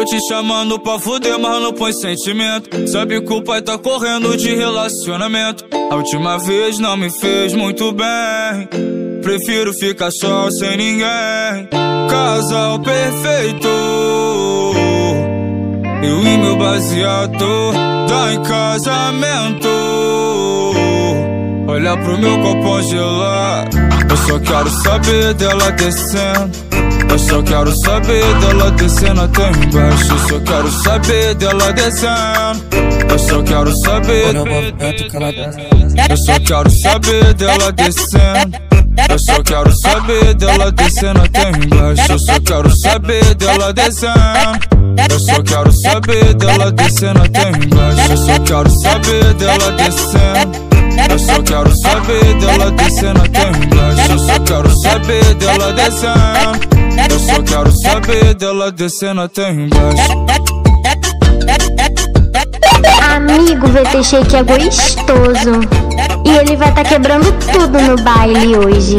Tô te chamando pra fuder, mas não põe sentimento. Sabe que o pai tá correndo de relacionamento. A última vez não me fez muito bem. Prefiro ficar só sem ninguém. Casal perfeito, eu e meu baseado dá em casamento. Olha pro meu copo gelado, eu só quero saber dela descendo. Eu só quero saber dela descendo até embaixo. Eu só quero saber dela descendo. Eu só quero saber. Eu só quero saber dela descendo. Eu só quero saber dela descendo até embaixo. Eu só quero saber dela descendo. Eu só quero saber dela descendo até embaixo. Eu só quero saber dela descendo. Eu só quero saber dela descendo até embaixo. Eu só quero saber dela descendo. Eu só quero saber dela descendo até embaixo. Amigo, VT Shake é gostoso. E ele vai tá quebrando tudo no baile hoje.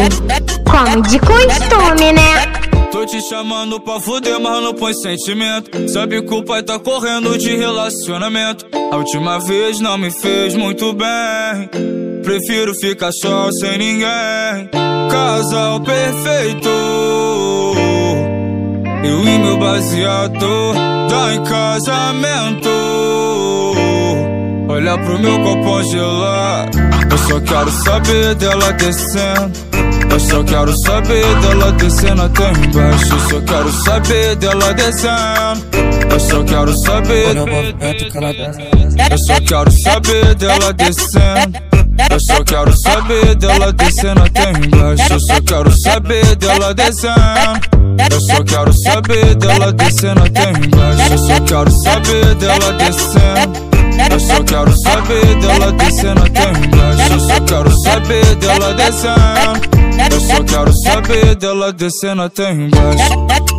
Come de costume, né? Tô te chamando pra fuder, mas não põe sentimento. Sabe que o pai tá correndo de relacionamento. A última vez não me fez muito bem. Prefiro ficar só sem ninguém. Casal perfeito, eu e meu baseado dá em casamento. Olha pro meu copo gelado, eu só quero saber dela descendo. Eu só quero saber dela descendo até embaixo. Eu só quero saber dela descendo. Eu só quero saber. Eu só quero saber dela descendo. Eu só quero saber dela descendo até embaixo. Eu só quero saber dela descendo. Eu só quero saber dela descendo até embaixo. Eu só quero saber dela descendo. Eu só quero saber dela descendo até embaixo. Eu só quero saber dela descendo. Eu só quero saber dela descendo até embaixo.